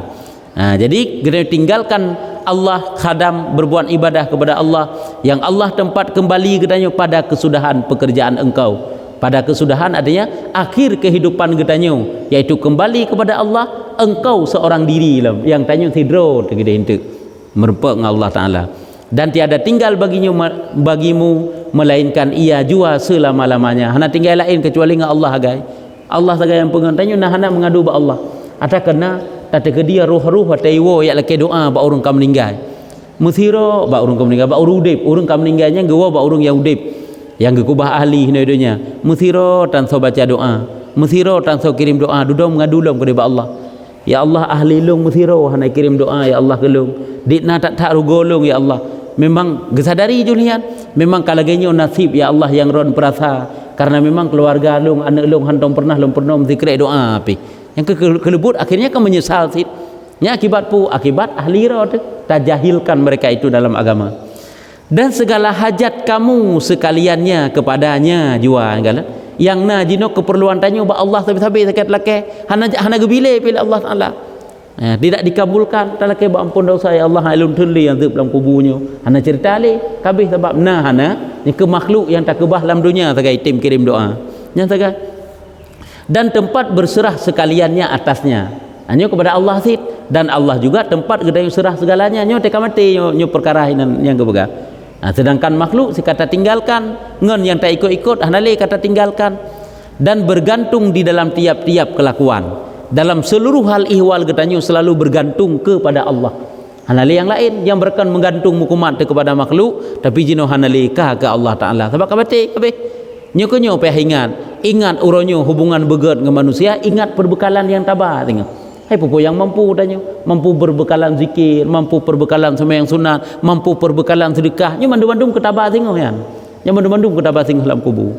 Speaker 1: Jadi kena tinggalkan Allah, khadam berbuat ibadah kepada Allah yang Allah tempat kembali katanya pada kesudahan pekerjaan engkau. Pada kesudahan artinya akhir kehidupan katanya iaitu kembali kepada Allah, engkau seorang diri lah yang tanya tidro tegede hentuk merupa Allah Taala dan tiada tinggal bagimu melainkan ia jua selama-lamanya. Hana tinggal lain kecuali dengan Allah agai. Allah saja yang pengantannya nah nak mengadu ba Allah. Ada kena tak dia roh-roh taiwo yak leke doa ba urang kam meninggal. Musiro ba urang kam meninggal, ba urang udip, urang kam meninggalnya gewa ba urang yang udip. Yang gekubah ahli hina dunia. Musiro tan so baca doa. Musiro tan so kirim doa, dudung mengadu lom kepada Allah. Ya Allah ahli long musiro hana kirim doa ya Allah gelung. Ditna tak rugolong ya Allah. Memang gesadari Julian, memang kalagenya nasib ya Allah yang ron perasa. Karena memang keluarga long anak long hantong pernah zikir doa api yang kelebut akhirnya kan menyesal sit nya akibat ahli ra tak jahilkan mereka itu dalam agama dan segala hajat kamu sekaliannya kepadanya jua segala yang na jino keperluan tanya ba Allah sabi-sabi sakit lake hana gebile pilih Allah Taala tidak dikabulkan tak lake ba ampun dosa ya Allah alun tunli yang dalam kuburnya hana cerita le kabeh sebab na hana ni ke makhluk yang tak kebah dalam dunia sebagai tim kirim doa yang sebagai dan tempat berserah sekaliannya atasnya hanya kepada Allah sit dan Allah juga tempat gedai serah segalanya nyo teka mati nyo perkara yang kebega sedangkan makhluk si kata tinggalkan ngen yang tak ikut-ikut hanale kata tinggalkan dan bergantung di dalam tiap-tiap kelakuan dalam seluruh hal ihwal getanyo selalu bergantung kepada Allah. Hanali yang lain yang berkan menggantung mukumat kepada makhluk tapi jino hanali ke Allah Taala. Sebab kabeh nyo ingat uronyo hubungan beget dengan manusia, ingat perbekalan yang tabah tengok. Hai pupu yang mampu danyo, mampu berbekalan zikir, mampu perbekalan sembahyang sunat, mampu perbekalan sedekah, nyo mandum-mandum ketabah tengok yan. Nyo mandum-mandum ketabah tengok dalam kubur.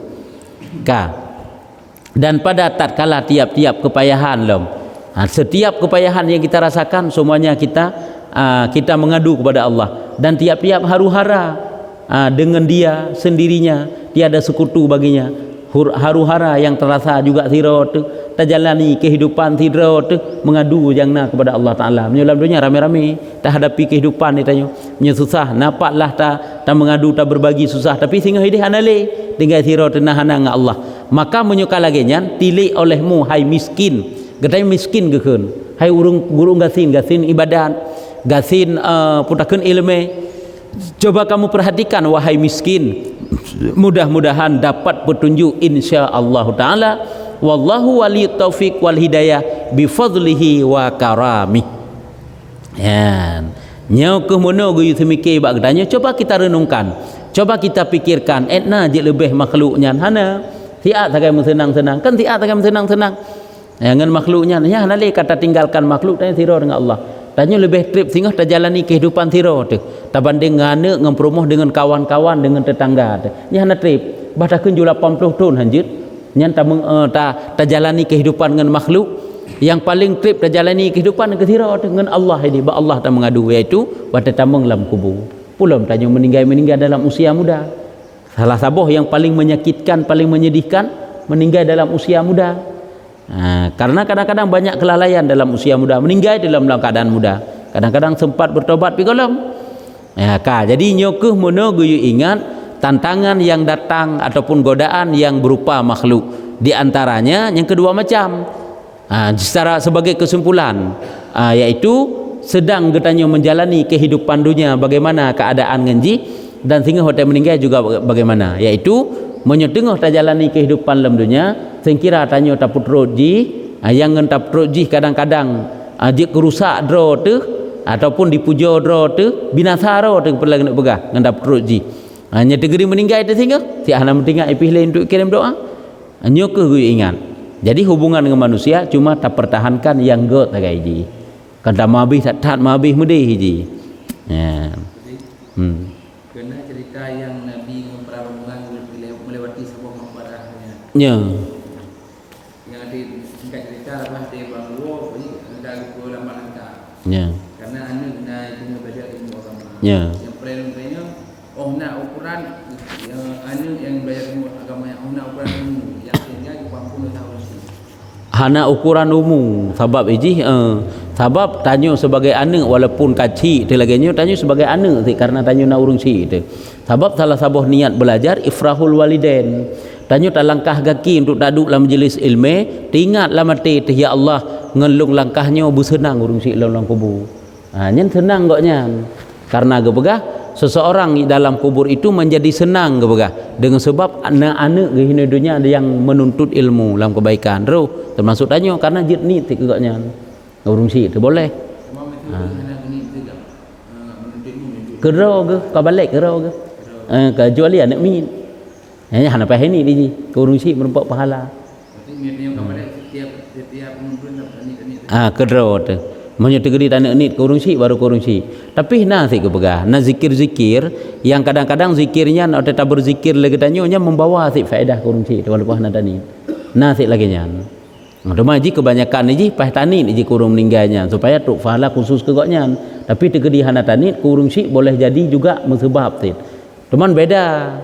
Speaker 1: Dan pada tatkala tiap-tiap kepayahan setiap kepayahan yang kita rasakan semuanya kita mengadu kepada Allah dan tiap-tiap haru-hara dengan dia sendirinya tiada sekutu baginya haru-hara yang terasa juga sirot terjalani kehidupan sirot mengadu jangna kepada Allah Taala menyelam dunia rame-rame tak hadapi kehidupan ditanya susah nampaklah tak mengadu tak berbagi susah tapi sehingga hidup hanale tinggal sirot nahana dengan Allah maka menyuka lagi nyan tilik olehmu hai miskin gedai miskin gekeun hai urung gasin ibadat gasin putakeun ilmu coba kamu perhatikan wahai miskin mudah-mudahan dapat petunjuk insyaallah taala wallahu waliyut taufik wal hidayah bi fadlihi wa karami yan nyau ke mono gu yutemike bak gedanya coba kita renungkan coba kita pikirkan etna je lebih makhluknya hana tiat sagai senang-senang kan tiat sagai senang-senang dengan makhluknya ya hanale kata tinggalkan makhluk tanya sira dengan Allah tanya lebih trip sehingga terjalani kehidupan sira tu terbanding ngane ngempromoh dengan kawan-kawan dengan tetangga tu nya hana trip bahkan jula 80 tahun hanjut nya terjalani kehidupan dengan makhluk yang paling trip dah jalani kehidupan ketira dengan Allah ini ba Allah tak mengadu iaitu wata tamang dalam kubur pulum tanya meninggal dalam usia muda. Salah sabuh yang paling menyakitkan, paling menyedihkan meninggal dalam usia muda. Karena kadang-kadang banyak kelalaian dalam usia muda, meninggal dalam keadaan muda. Kadang-kadang sempat bertobat pi kolam. Jadi nyokuh mono guyu ingat tantangan yang datang ataupun godaan yang berupa makhluk. Di antaranya yang kedua macam. Secara sebagai kesimpulan yaitu sedang getanya menjalani kehidupan dunia bagaimana keadaan ngenji dan sehingga hotel meninggal juga bagaimana, yaitu menyetengah ta jalani kehidupan dalam dunia sengkira tanya ta putroji yang ngenta putroji kadang-kadang je kerusak dro tu ataupun dipuja dro tu binasa dro tu perlu nak pegah ngenta putroji hanya tegeri meninggal tu sehingga si ana mentinggal ipih lain untuk kirim doa hanya ke ingat. Jadi hubungan dengan manusia cuma tak pertahankan yang ge tagai ji kada mabih tak mabih medih ji
Speaker 2: Kena cerita yang Nabi memperabungan melewati sebuah makbarahnya.
Speaker 1: Ya.
Speaker 2: Yang ada singkat cerita lah dia banglo ni ada dua lama langkah.
Speaker 1: Ya.
Speaker 2: Karena anu kena kena belajar ilmu agama.
Speaker 1: Ya.
Speaker 2: Yang pertama nak ukuran yang anu yang belajar ilmu agama yang nak ukuran ilmu yang sehingga mampu tahu sih.
Speaker 1: Hana ukuran umum sebab iji sebab tanya sebagai anak walaupun kecil tu lagi tanya sebagai anak karena tanya na urung si tu sebab salah sabuh niat belajar ifrahul walidain tanya tak langkah kaki untuk duduk dalam majlis ilmu ingatlah mati tu ya Allah ngelung langkahnya bersenang urung si dalam kubur nyen senang koknya karena gepegah seseorang dalam kubur itu menjadi senang gepegah dengan sebab anak-anak gehina dunia yang menuntut ilmu dalam kebaikan roh termasuk tanya karena jid ni tik koknya urung si tu boleh kero ke ka balik kero ke ka jual dia nak min hanya hana pah ni di ke urung si merempak pahala kero tu monyo tegeri tanak ni ke urung si baru ke urung si tapi nah si ke pegah nah zikir-zikir yang kadang-kadang zikirnya nak tetap berzikir lagi tanyonya membawa si faedah ke urung si walaupun hana tani nah si lagi nya Cuma ji kebanyakan ji pah tanit ji kurung meninggalnya supaya tuk fahala khusus ke goknya. Tapi tegedi hana tanit kurung si boleh jadi juga mesebab tit. Cuman beda.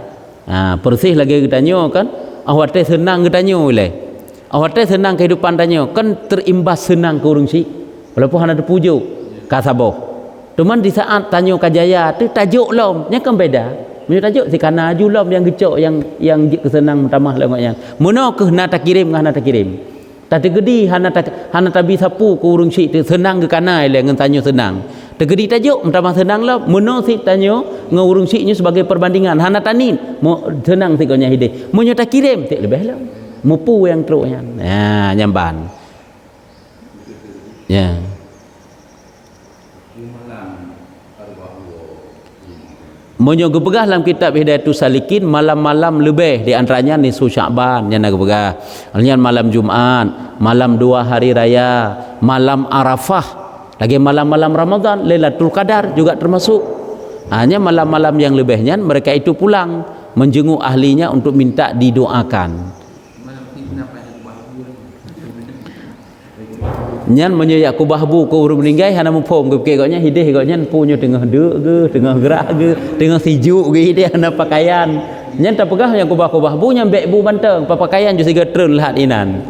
Speaker 1: Persih lagi kita nyo kan awak teh senang kita nyo le. Awak teh senang kehidupan tanyo kan terimbas senang kurung si. Walaupun hana terpujuk kasaboh. Cuman di saat tanyo kajaya tu tajuk lom nya kan beda. Menyo tajuk si kana aju lom yang gecok yang kesenang tamah lengoknya. Mono ke hana tak kirim hana tak kirim. Tak tegedi hana tabi sapu ke urung si senang ke kanai le ngan tanyo senang. Tegedi tajuk mentama senang lah meno si tanyo ngan urung si nya sebagai perbandingan hana tanin mo senang si konya hide. Monyo tak kirim tik lebih lah. Mupu yang teruknya. Nyamban. Ya. Monyo gepegah dalam kitab Hidayatus Salikin malam-malam lebih di antaranya nisfu Sya'ban yang nak gepegah. Alnya malam Jumat, malam 2 hari raya, malam Arafah, lagi malam-malam Ramadan, Lailatul Qadar juga termasuk. Hanya malam-malam yang lebihnya mereka itu pulang menjenguk ahlinya untuk minta didoakan. Nyan menyoyak ku bahbu ku urung meninggai hana mupom ke koknya hideh koknya punyo tengah deuk ke tengah gerak ke tengah sijuk ke hideh hana pakaian nyan tak pegah yang ku bahbu nya mbek bu banteng pakaian ju siga trun lahat inan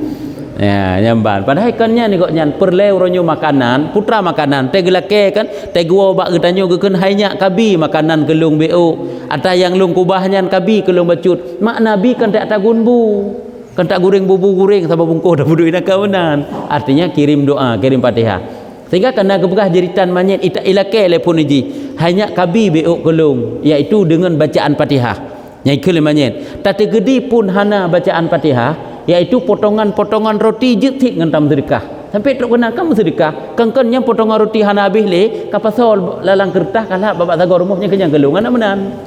Speaker 1: ya nyamban padahal kannya ni koknya perleu ronyo makanan putra makanan teh gelake kan teh gua bak getanyo gekeun hainya kabi makanan kelung beo ata yang lung kubahnya kabi kelung bacut mak nabi kan tak tagunbu kan tak goreng bubu goreng sama bungkuh dah budu nak kawanan artinya kirim doa kirim Fatihah sehingga kena kepegah jeritan manyet ita ilake lepun iji hanya kabi beok kelung iaitu dengan bacaan Fatihah nyai kele manyet tati gedi pun hana bacaan Fatihah iaitu potongan-potongan roti jetik ngentam sedekah sampai tok kena kamu sedekah kengkennya potongan roti hana habis le kapasol lalang kertas kalah bapak sagor rumahnya kenyang kelung anak menan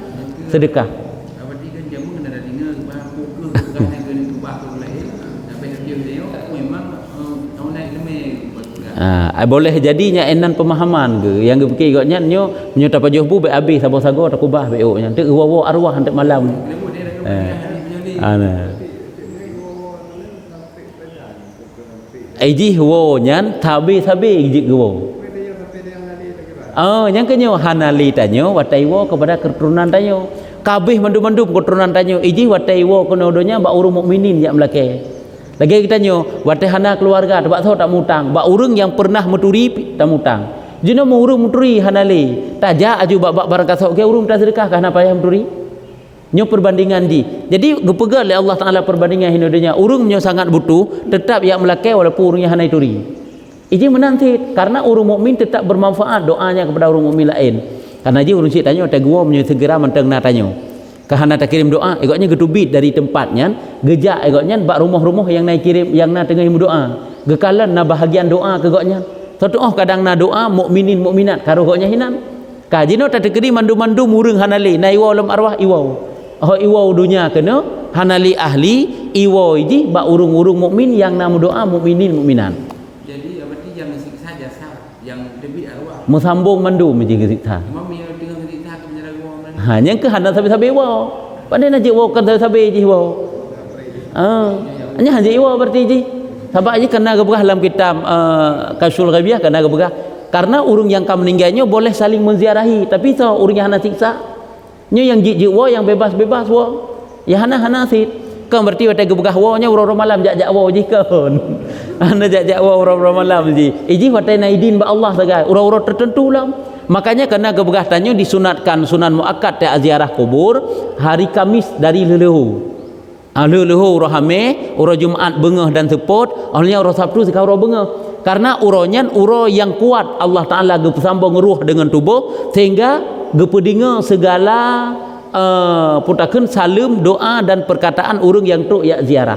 Speaker 1: sedekah boleh jadinya enan pemahaman ke yang fikir gotnya nyo tak pajuh bu be habis sabo sago tak kubah be nya tek wawo arwah hantar malam Iji wo nyan tabi iji wo. Yang kenyo hanali tanyo watai wo kepada keturunan tanyo. Kabeh mandum-mandum keturunan tanyo iji watai wo konodonya ba urung mukminin yang melake. Lagi kita nyo watai hana keluarga tak tahu tak mutang. Ba urang yang pernah meturi tak mutang. Jino mau urang meturi hanali. Taja aju bak barang kasau ke urang tak sedekah kana payah meturi. Nyo perbandingan di. Jadi gepega oleh Allah Taala perbandingan hinodonya. Urang nyo sangat butuh tetap yang melake walaupun urangnya hanai turi. Iji menanti karena urung mukmin tetap bermanfaat doanya kepada urung mukmin lain. Karena ji urung cik tanyo tak gua menyo segera menteng na tanyo. Kahana tak kirim doa, egoknya gedubit dari tempatnya, gejak egoknya bak rumah-rumah yang naik kirim yang na tengah doa. Gekalan na bahagian doa ke egoknya. Satu kadang na doa mukminin mukminat karo egoknya hinan. Kajino tak tekedi mandu-mandu murung hanali na iwa lam arwah iwau. Oh iwau dunia kena hanali ahli iwau iji bak urung-urung mukmin yang namu doa mukminin mukminan.
Speaker 2: Yang debit arwah
Speaker 1: musambung mandu menji gesiksa
Speaker 2: mami dengan gesiksa ke menjara gua
Speaker 1: hanya ke hana sabi-sabi wa pandai nak jiwa kan sabi ji wa hanya hanya iwa berarti ji sabak ji kena gebegah dalam kitab Kasyful Ghaibiyah kena gebegah karena urung yang kam meninggalnya boleh saling menziarahi tapi so urung yang hana siksa nya yang ji wa yang bebas-bebas wa ya hana sit kan berarti watai gebegah wa nya urang malam jak-jak wa ji kan anda jak-jak wa urang malam ji iji watai naidin ba Allah sagai urang-urang tertentu lah makanya kena gebegah tanyo disunatkan sunan muakkad ta ziarah kubur hari Kamis dari lelehu lelehu urang hame urang Jumaat bengah dan sepot akhirnya urang Sabtu sekau urang bengah karena urangnya urang yang kuat Allah Taala gepesambung ruh dengan tubuh sehingga gepedinga segala putakeun salam doa dan perkataan urang yang tu ya ziarah.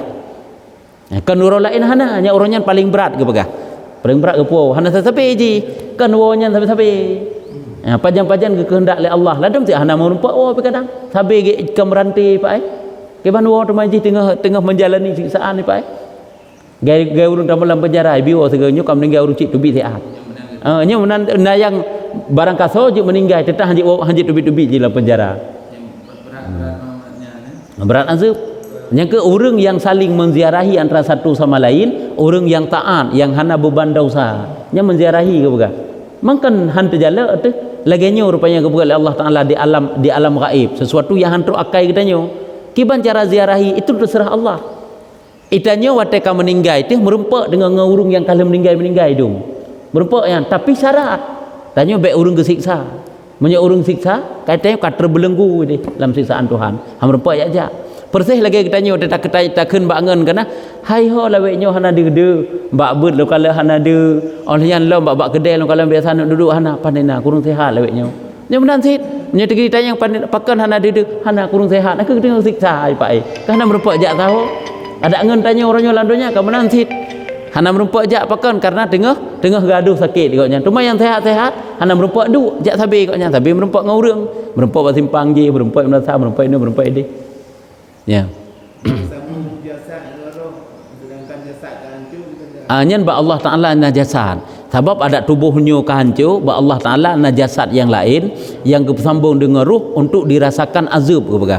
Speaker 1: Kan urang lain hana nya urangnya paling berat ke pegah. Paling berat ke puau hana sasabe ji. Kan wonya sabe-sabe. Panjang-panjang ke kehendak oleh Allah. Ladam ti hana mau rumpak oh kadang. Sabe ge ke meranti pak ke ban wo temaji tengah menjalani siksaan ni pak Gai urang dalam penjara biwa segenyo kam meninggal urang cik tubi sehat. Nya menan yang barang kaso je meninggal tetah hanjit tubi-tubi di dalam penjara. Berat azab yang ke orang yang saling menziarahi antara satu sama lain orang yang taat yang hana beban dosa nya menziarahi ke bukan mangkan han terjala tu laginya rupanya ke bukan Allah Taala di alam gaib sesuatu yang han akai katanya kiban cara ziarahi itu terserah Allah itanya wateka meninggal itu merempak dengan urang yang kala meninggal dong merempak yang tapi syarat tanya baik urang kesiksa menyak urang siksa katanya kat terbelenggu ni dalam siksaan Tuhan ham rempak aja persih lagi katanya tak keun bangen kana hai ho laweknya hana de mbak beut lo kala hana de olehnya lo mbak kedai lo kala biasa nak duduk hana pandena kurang sehat laweknya nya menan sit nya tegi tanya yang pakan hana de hana kurang sehat nak kena siksa ai pak kana merempak jak tahu ada angen tanya orangnya landonya ka menan sit hana merempak jak pakan karena tengah gaduh sakit ikutnya cuma yang sehat-sehat hana merempak duk jak sabe ikutnya sabe merempak ngau urang merempak ba simpang je merempak merasa merempak ini merempak ini ya nyen ba Allah Taala na jasad sebab ada tubuhnya kahancur ba Allah Taala na jasad yang lain yang bersambung dengan ruh untuk dirasakan azab ke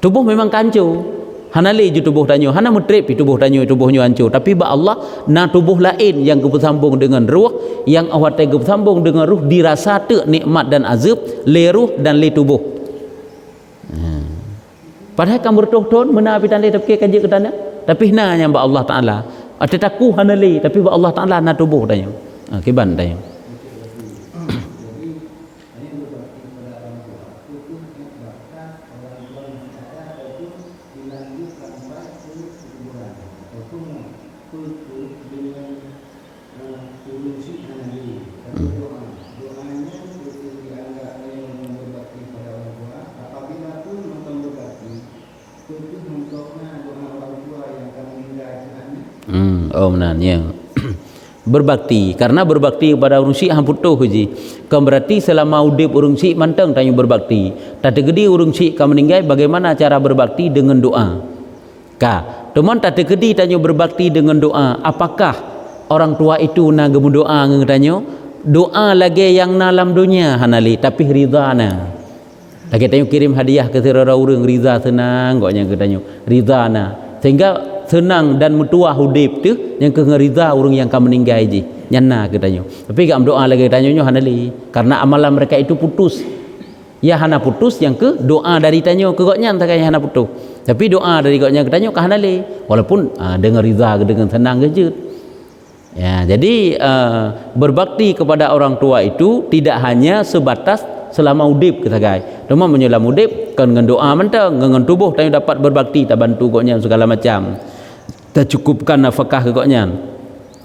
Speaker 1: tubuh memang kahancur hanali ju tubuh tanyo hana mutrip tubuh tanyo tubuhnya hancur tapi ba Allah na tubuh lain yang bersambung dengan ruh yang awak bersambung dengan ruh dirasa te nikmat dan azab le ruh dan le tubuh padahal kamu bertuh-tuh mana api tanda tapi kaji ke tanda tapi hanya ba Allah Taala atataku hanali tapi ba Allah Taala na tubuh tanyo kiban tanyo Menanya berbakti karena berbakti kepada urang syik hang putuh je kan berarti selama udip urang syik manteng tanyo berbakti tak tegedi urang syik kan meninggal bagaimana cara berbakti dengan doa teman tak tegedi tanyo berbakti dengan doa apakah orang tua itu na gemu doa ngeng tanyo doa lagi yang dalam dunia hanali tapi ridana lagi tanyo kirim hadiah ke saudara urang riza senang goknya ke tanyo ridana sehingga senang dan mutuah hudib tu yang ke ngeriza orang yang akan meninggal je nyana katanya. Tapi gak doa lagi tanya nyo hanali karena amalan mereka itu putus. Ya hana putus yang ke doa dari tanyo ke goknya tak hana putus. Tapi doa dari goknya ke tanyo ke hanali walaupun dengan riza dengan senang je. Ya, jadi berbakti kepada orang tua itu tidak hanya sebatas selama udip kita guys. Cuma menyelam udip kan dengan doa mentang dengan tubuh tanyo dapat berbakti tak bantu goknya segala macam. Tercukupkan nafkah ke goknya.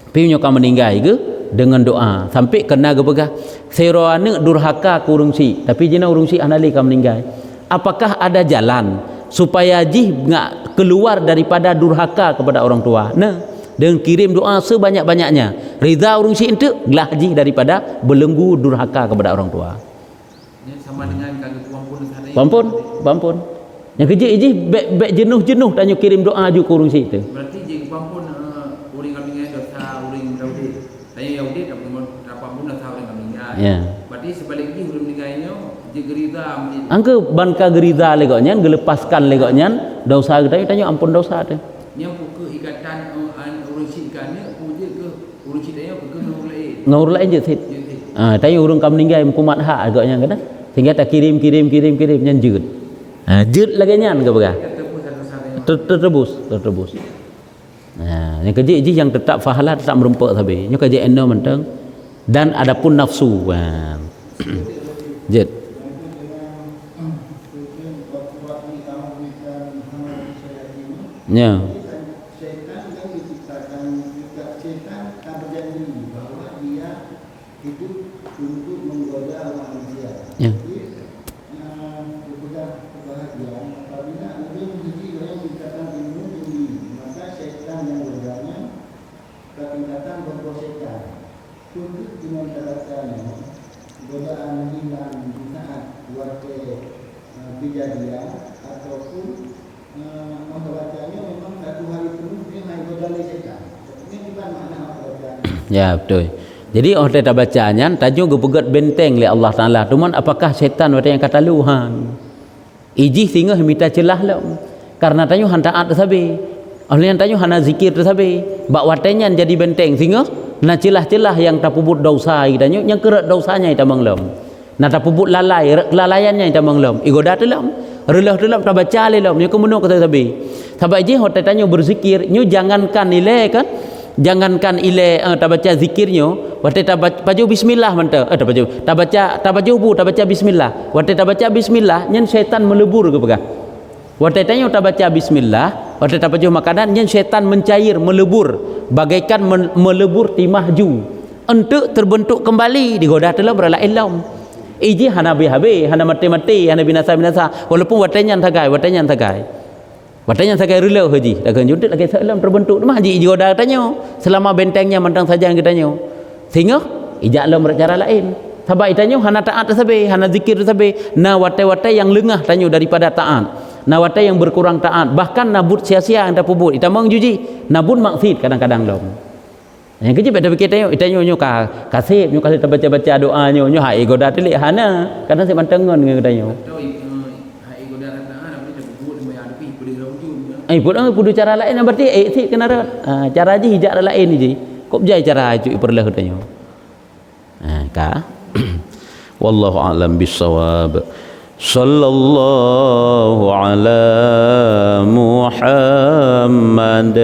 Speaker 1: Tapi nyo kan meninggal ke dengan doa sampai kena gepegah seroane durhaka ke urung si tapi jina urung si anali kan meninggal. Apakah ada jalan supaya jih enggak keluar daripada durhaka kepada orang tua? Nah, dengan kirim doa sebanyak-banyaknya ridha urung si ente gelah jih daripada belenggu durhaka kepada orang tua.
Speaker 2: Ini sama dengan kalau
Speaker 1: Pampun yang kerja iji bek jenuh tanya kirim doa ju ke urung si itu.
Speaker 2: Berarti jika pampun uring kami dengan dosa uring Yahudi. Tanya Yahudi dapat pun dosa uring kami dengan.
Speaker 1: Ya.
Speaker 2: Berarti sebaliknya uring meninggalnya jika gerida
Speaker 1: angke banka gerida legoknya gelepaskan legoknya dosa kita tanya ampun dosa tu.
Speaker 2: Yang ke ikatan uring si ikannya puja ke uring si tanya ke lain.
Speaker 1: Ngaur lain je sit. Tanya urung kam meninggal kumat hak agaknya kata. Sehingga tak kirim nyan jeut. Jeut lagi nyan ke berah. Tertebus. Nah, yang kerja je yang tetap fahala tetap merempak sabe. Nya kerja endo mentang dan adapun nafsu. Jet. Ya. Ya.
Speaker 3: Godaan hilang di saat waktu kejadian ataupun membacanya memang satu hari penuh dia hanya godaan setan. Ini bukan makna bacaan.
Speaker 1: Ya betul. Jadi orang tak bacanya tajuk gepegat benteng oleh Allah Taala. Cuman apakah setan ada yang kata luhan? Iji sehingga minta celah lah. Karena tajuk han taat sabe. Oleh yang tajuk hana zikir sabe. Bak watenya jadi benteng sehingga na celah-celah yang tak puput dosa kitanya yang kerat dosanya kita menglom. Na tak puput lalaiannya kita menglom. Igoda telam. Relah telam tak baca lelam. Nya kemuno kata sabe. Sebab je hot tanya berzikir, nyu jangankan nilai kan. Jangankan ile tak baca zikirnya, waktu tak baca bismillah manta. Tak baca bu, tak baca bismillah. Waktu tak baca bismillah, nyen syaitan melebur ke pegah. Waktu tanya tak baca bismillah, waktu tak baca makanan, nyen syaitan mencair, melebur, bagaikan melebur timah ju. Untuk terbentuk kembali digoda telah berala ilam. Iji hana bihabe, hana mati-mati, hana binasa-binasa. Walaupun watanya tagai. Watanya sakai rela haji. Takkan judut lagi salam terbentuk mah haji digoda tanya. Selama bentengnya mentang saja kita tanya. Sehingga ijak lam cara lain. Sabab itanya hana taat sabe, hana zikir sabe, na watai-watai yang lengah tanya daripada taat. Na watai yang berkurang taat, bahkan nabut sia-sia yang tak pubut. Ita mang juji, nabut maksud kadang-kadang lam. Yang kecil pada fikir tanya, itanya nyo kasih, nyo kasih baca-baca doa nyo hai goda telik hana. Kadang saya mantengan dengan tanya. Pudu cara lain berarti tik kena rat. Cara je hijak lain je. Kop jai cara itu perlah katanya. Ka. Wallahu a'lam bissawab. Sallallahu ala Muhammad.